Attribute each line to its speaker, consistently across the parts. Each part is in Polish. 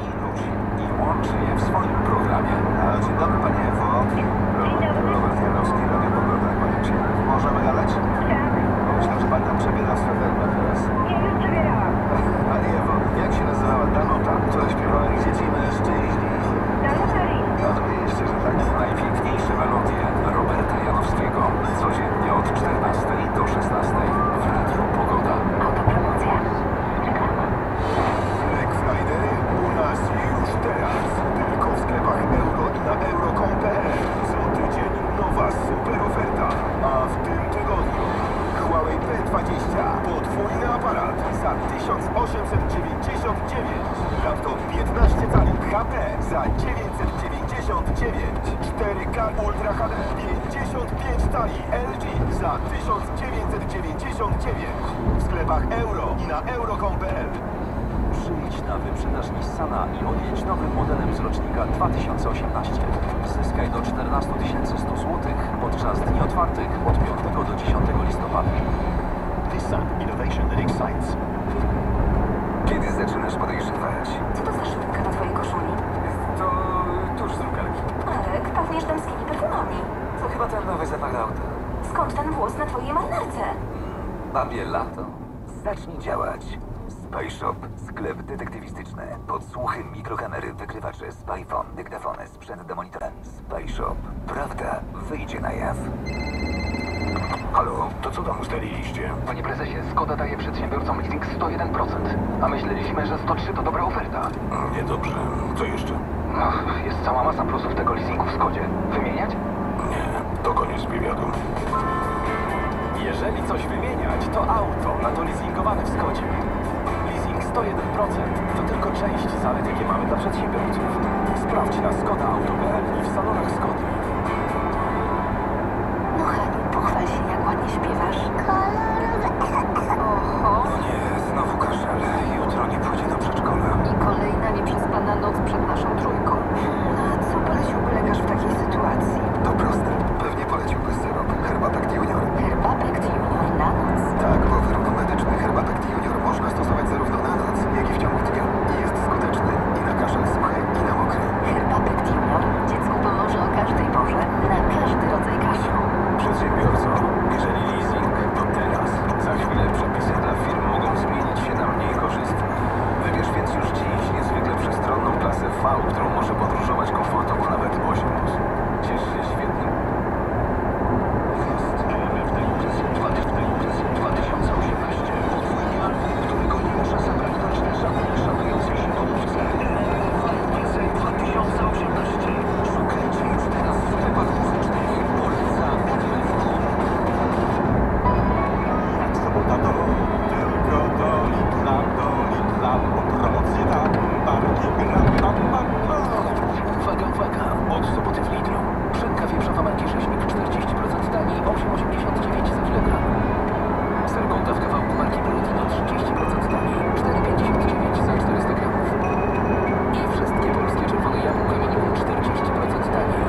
Speaker 1: i ludzi i łączy je w swoim programie. Dzień dobry, panie Ewo. Robert Janowski, Radio Pogoda. Kłaniam się. Możemy gadać? Myślę, że pan tam przebiera sweterkę teraz.
Speaker 2: Nie, już przebierałam.
Speaker 1: Pani Ewo, jak się nazywała Danuta, która śpiewała jak dzieci mężczyźni?
Speaker 2: Danuta Rin.
Speaker 1: Oczywiście, że tak. Najpiękniejsze melodie Roberta Janowskiego. Codziennie od 14 do 16 w Radiu Pogoda.
Speaker 2: Autopromocja.
Speaker 3: Black Friday u nas już teraz. Tylko w sklepach euro i na euro.com.pl. Co tydzień nowa super oferta. A w tym tygodniu Huawei P20. Podwójny aparat za 1899. Laptop 15 cali HP za 999. 4K Ultra HD 55 cali LG za 1999. W sklepach euro i na euro.com.pl.
Speaker 1: Przyjdź na wyprzedaż Nissana i odjedź nowym modelem z rocznika 2018. Zyskaj do 14 100 zł podczas dni otwartych od 5 do 10 listopada.
Speaker 3: Nissan Innovation that excites.
Speaker 1: Kiedy zaczynasz podejrzewać?
Speaker 2: Co to za szminka na twojej koszuli?
Speaker 1: To tuż z drukarki.
Speaker 2: Marek, pachniesz damskimi perfumami.
Speaker 1: To chyba ten nowy zapach auta.
Speaker 2: Skąd ten włos na twojej marynarce?
Speaker 1: Babie lato. Zacznij działać. Spyshop, sklep detektywistyczny. Podsłuchy, mikrokamery, wykrywacze, spyphone, dyktafony, sprzęt do monitora. Spyshop. Prawda wyjdzie na jaw.
Speaker 3: Halo, to co tam ustaliliście?
Speaker 4: Panie prezesie, Skoda daje przedsiębiorcom leasing 101%, a myśleliśmy, że 103 to dobra oferta.
Speaker 3: Niedobrze. Co jeszcze?
Speaker 4: Jest cała masa plusów tego leasingu w Skodzie. Wymieniać?
Speaker 3: Nie, to koniec wywiadu.
Speaker 5: Jeżeli coś wymieniać, to auto na to leasingowane w Skodzie. Leasing 101% to tylko część zalet, jakie mamy dla przedsiębiorców. Sprawdź na skodaauto.pl i w salonach Skody.
Speaker 2: No Haniu, pochwal się, jak ładnie śpiewasz. Oho.
Speaker 1: No nie, znowu kaszel. Jutro nie pójdzie do przedszkola.
Speaker 2: I kolejna nieprzespana noc przed naszą trójką. No a co poleciłby lekarz w takiej sytuacji?
Speaker 1: To proste. Pewnie poleciłby syrop Herbapekt Junior.
Speaker 2: Herbapekt Junior na noc.
Speaker 1: Tak, bo wyrób medyczny Herbapekt Junior można stosować zarówno na noc, jak i w ciągu dnia. I jest skuteczny i na kaszel suchy, i na mokry.
Speaker 2: Herbapekt Junior dziecku pomoże o każdej porze, na każdy rodzaj kaszlu.
Speaker 1: Przedsiębiorco, jeżeli leasing, to teraz. Za chwilę przepisy dla firm mogą zmienić się na mniej korzystne. Wybierz więc już dziś niezwykle przestronną klasę V, którą może podróżować komfortowo nawet 8 osób. Ciesz się świetnym. W 2018. Podwójny album, którego nie może zabrać do żaden szanujący się obówce. Więcej 2018. Szukajcie już teraz w sklepach muzycznych. Poleca Apple.
Speaker 3: Sobota to tylko do Lidla, bo promocje tam, barki gra,
Speaker 5: Uwaga, uwaga! Od soboty w Lidlu. Szynka wieprzowa marki Rzeźnik 40% taniej, 8,89 za kilogram. Ser Golda w kawałku marki Brudino 30% taniej, 4,59 za 400 gramów. I wszystkie polskie czerwone jabłka minimum 40% taniej.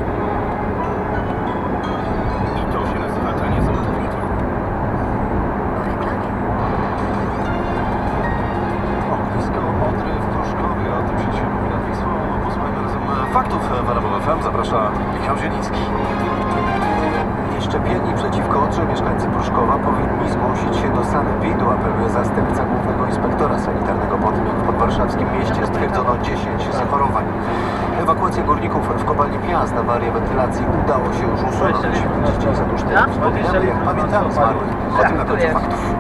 Speaker 5: I to się nazywa tanie sobota w Lidlu.
Speaker 2: O reklamie.
Speaker 1: Ognisko Odry w Pruszkowie, o tym się dzisiaj mówi nad Wisłą. Posłuchajmy razem faktów w RMF FM. Zaprasza Michał Zieliński. Nieszczepieni przeciwko Odrze mieszkańcy Pruszkowa powinni zgłosić się do sanepidu, apeluje zastępca głównego inspektora sanitarnego po tym, jak w podwarszawskim mieście stwierdzono 10 zachorowań. Ewakuację górników w kopalni Piast, awarię wentylacji udało się już usunąć. Dzisiaj za dusz temu wspominamy, jak pamiętamy zmarłych. O tym na końcu faktów.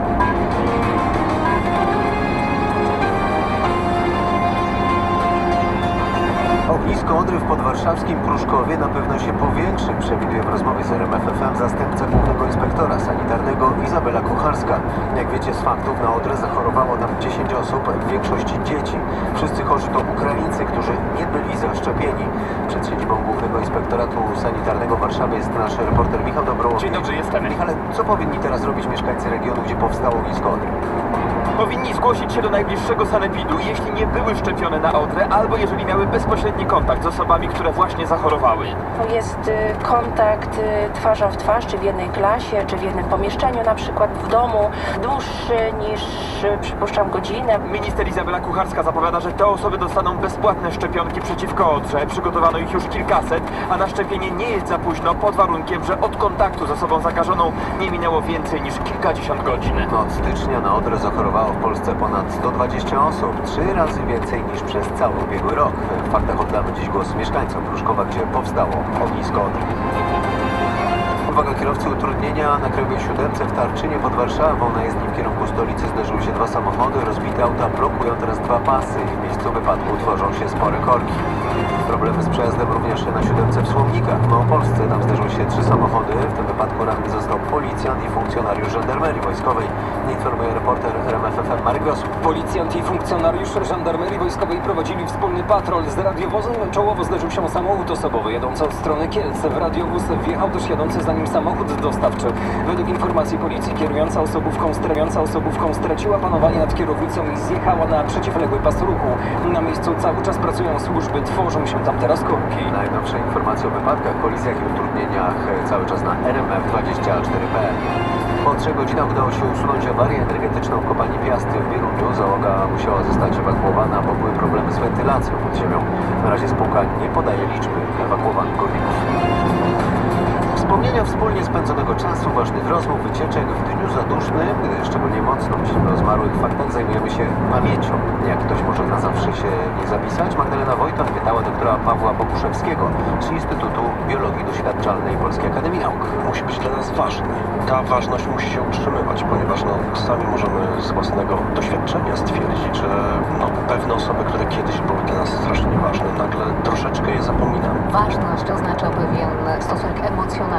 Speaker 1: Ognisko Odry w podwarszawskim Pruszkowie na pewno się powiększy, przewiduje w rozmowie z RMF FM zastępca głównego inspektora sanitarnego Izabela Kucharska. Jak wiecie z faktów, na Odrę zachorowało tam 10 osób, w większości dzieci. Wszyscy chorzy to Ukraińcy, którzy nie byli zaszczepieni. Przed siedzibą głównego inspektoratu sanitarnego w Warszawie jest nasz reporter Michał Dobrołowicz.
Speaker 5: Dzień dobry, jestem.
Speaker 1: Ale co powinni teraz robić mieszkańcy regionu, gdzie powstało ognisko Odry?
Speaker 5: Powinni zgłosić się do najbliższego sanepidu, jeśli nie były szczepione na Odrę, albo jeżeli miały bezpośredni kontakt
Speaker 6: kontakt z osobami, które właśnie zachorowały.
Speaker 7: To jest kontakt twarzą w twarz, czy w jednej klasie, czy w jednym pomieszczeniu, na przykład w domu, dłuższy niż, przypuszczam, godzinę.
Speaker 6: Minister Izabela Kucharska zapowiada, że te osoby dostaną bezpłatne szczepionki przeciwko odrze. Przygotowano ich już kilkaset, a na szczepienie nie jest za późno pod warunkiem, że od kontaktu z osobą zakażoną nie minęło więcej niż kilkadziesiąt godzin.
Speaker 1: Od stycznia na odrę zachorowało w Polsce ponad 120 osób, 3 razy więcej niż przez cały ubiegły rok. W faktach oddamy dziś głos mieszkańcom Pruszkowa, gdzie powstało ognisko odry. Uwaga, kierowcy, utrudnienia na Krajowej 7 w Tarczynie pod Warszawą. Na jezdni w kierunku stolicy zderzyły się 2 samochody. Rozbite auta blokują teraz 2 pasy. W miejscu wypadku tworzą się spore korki. Problemy z przejazdem również na 7 w Słomnikach. W Małopolsce tam zderzyły się 3 samochody. W tym wypadku ranny został policjant i funkcjonariusz żandarmerii wojskowej. Informuje reporter RMF FM Marek Gosł.
Speaker 8: Policjant i funkcjonariusz żandarmerii wojskowej prowadzili wspólny patrol. Z radiowozem czołowo zderzył się samochód osobowy jadący od strony Kielc. W radiowóz wjechał też jadący za nim samochód dostawczy. Według informacji policji kierująca osobówką straciła panowanie nad kierownicą i zjechała na przeciwległy pas ruchu. Na miejscu cały czas pracują służby, tworzą się tam teraz korki.
Speaker 1: Najnowsze informacje o wypadkach, kolizjach i utrudnieniach cały czas na RMF24.pl. Po 3 godzinach udało się usunąć awarię energetyczną w kopalni Piasty w Wieruniu. Załoga musiała zostać ewakuowana, bo były problemy z wentylacją pod ziemią. Na razie spółka nie podaje liczby ewakuowanych górników. Wspomnienia wspólnie spędzonego czasu, ważnych rozmów, wycieczek w dniu zadusznym, gdy szczególnie mocno myślimy o zmarłych faktach, zajmujemy się pamięcią. Jak ktoś może na zawsze się nie zapisać? Magdalena Wojtan pytała doktora Pawła Boguszewskiego z Instytutu Biologii Doświadczalnej Polskiej Akademii Nauk.
Speaker 9: Musi być dla nas ważny. Ta ważność musi się utrzymywać, ponieważ sami możemy z własnego doświadczenia stwierdzić, że pewne osoby, które kiedyś były dla nas strasznie ważne, nagle troszeczkę je zapominamy.
Speaker 2: Ważność oznacza pewien stosunek emocjonalny.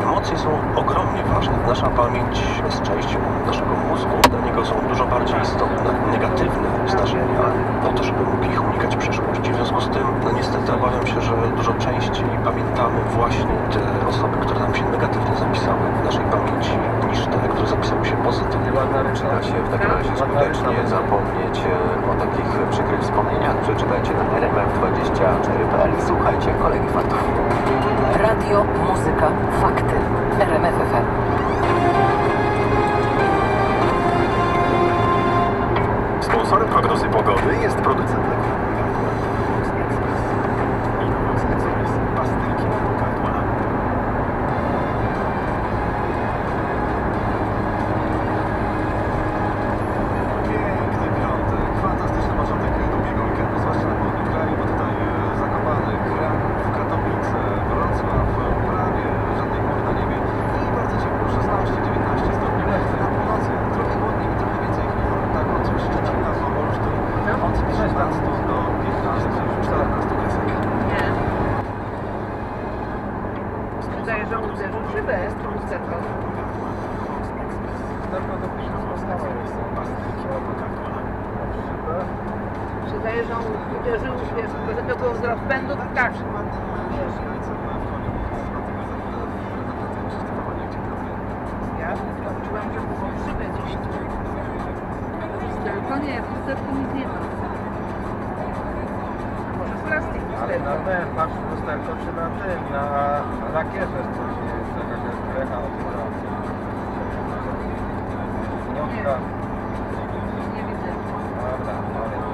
Speaker 9: Emocje są ogromnie ważne. Nasza pamięć jest częścią naszego mózgu. Dla niego są dużo bardziej istotne negatywne zdarzenia po to, żeby mógł ich unikać w przyszłości. W związku z tym, niestety obawiam się, że dużo częściej pamiętamy właśnie te osoby, które nam się negatywnie zapisały w naszej pamięci, niż te, które zapisały się pozytywnie.
Speaker 1: Czy da się w takim razie skutecznie zapomnieć o takich przykrych wspomnieniach? Przeczytajcie na rmf24.pl. Słuchajcie kolejnych faktów.
Speaker 7: Radio, muzyka, fakty. RMF FM.
Speaker 3: Sponsorem prognozy pogody jest producent leku. Pastylki na gardła. Piękny piątek. Fantastyczny początek długiego weekendu, zwłaszcza na południu kraju, bo tutaj Zakopane, Kraków, Katowice, Wrocław, prawie żadnej chmury na niebie i bardzo ciepło, 16-19 stopni. Na północy trochę chłodniej i trochę więcej chmur, tak od Szczecina do Olsztyn, od 13 do 15-14 kresek.
Speaker 10: Wydaje, że on uderzył w szybę z tą lusterką. Wydaje, że on uderzył, wiesz, tylko że to było z rozpędu w kaszy. Ja czułam, że było w szybę gdzieś. Tylko nie, w lusterku nic nie ma. Może plastik w
Speaker 11: Ale
Speaker 10: lusterku.
Speaker 11: na ten, patrz lusterko, czy na tym, na rakierze coś jest, jakaś krecha odbyła. Niotka.
Speaker 10: Nie widzę.
Speaker 11: Dobra, ale to.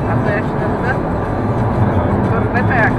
Speaker 10: A to jak się nazywa? Korbeta jak?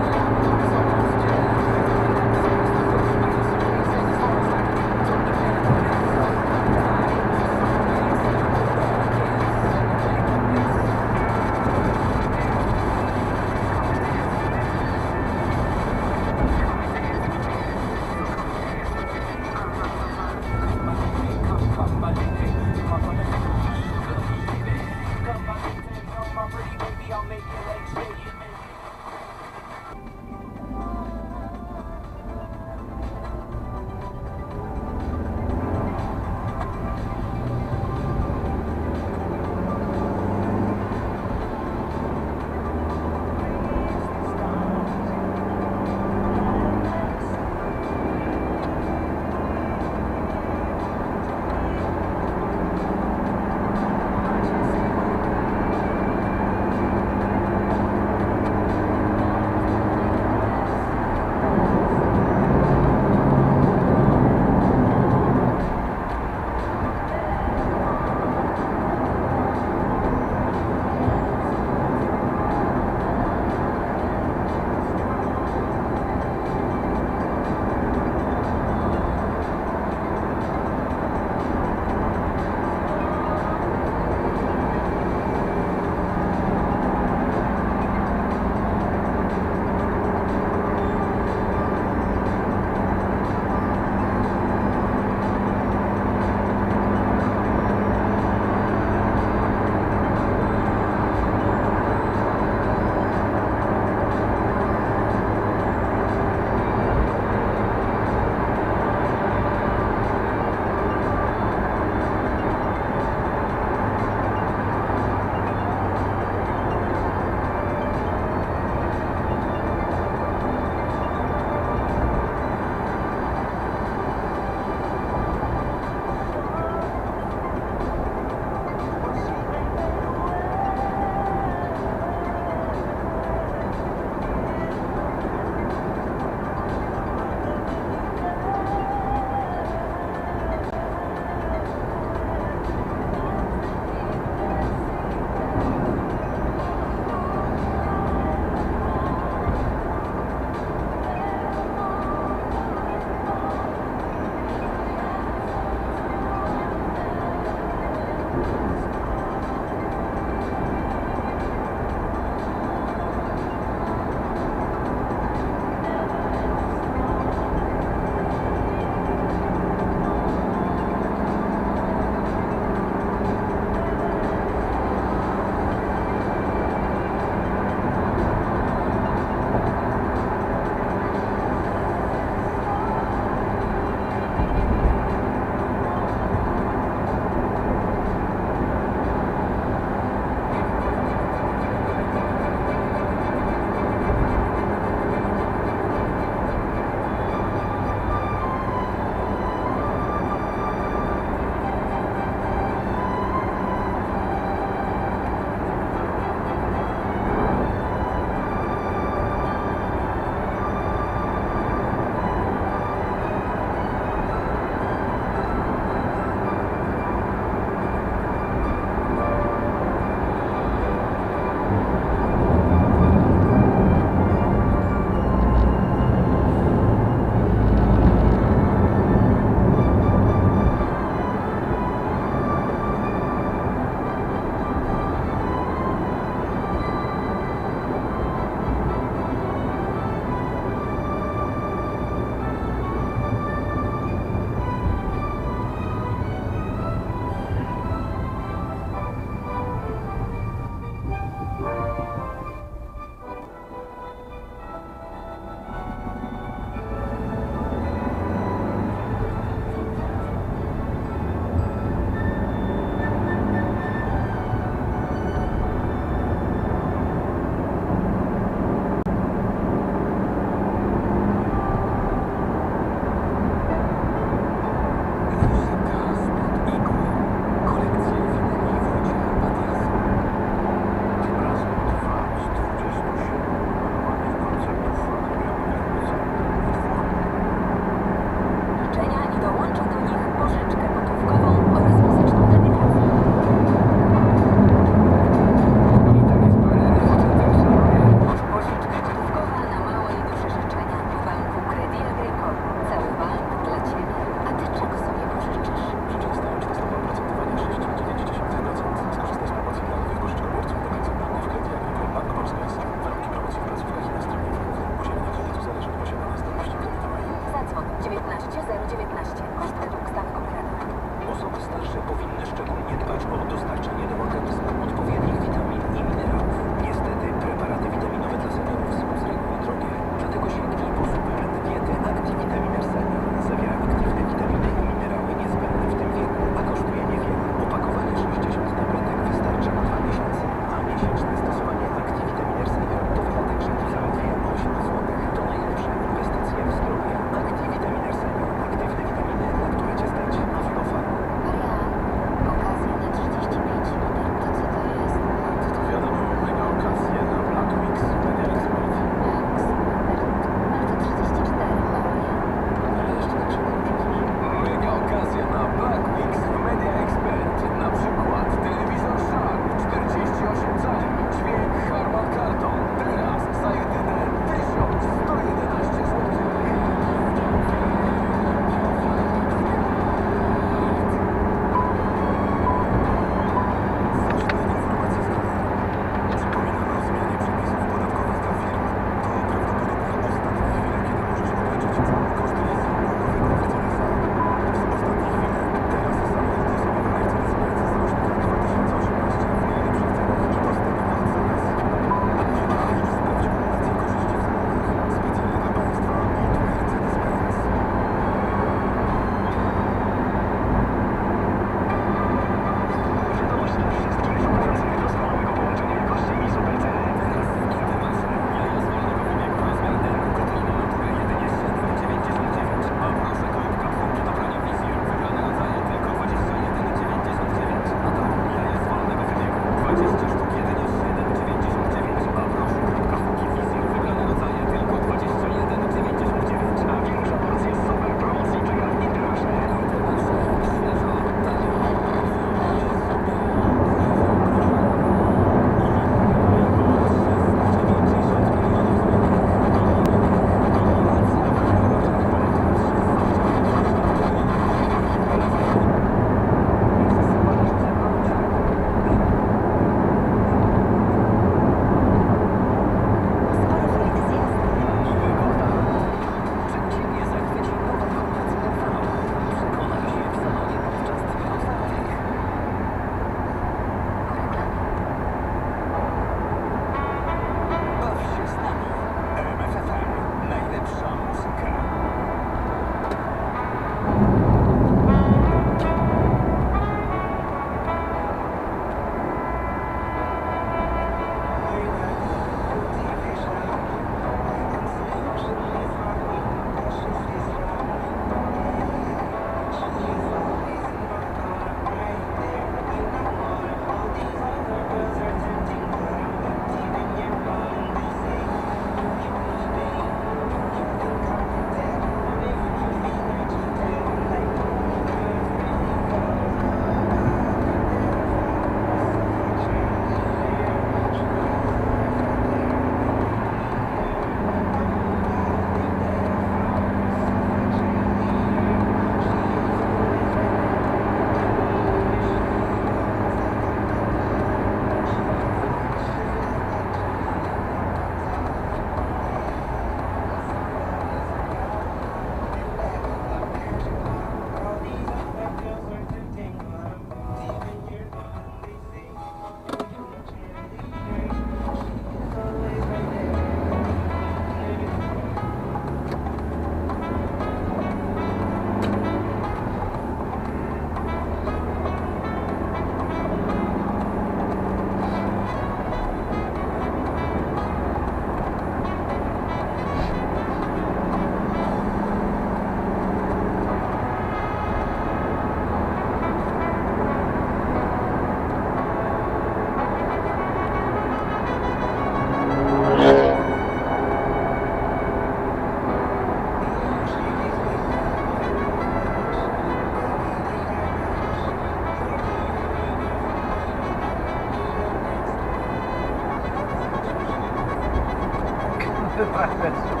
Speaker 11: Chyba też.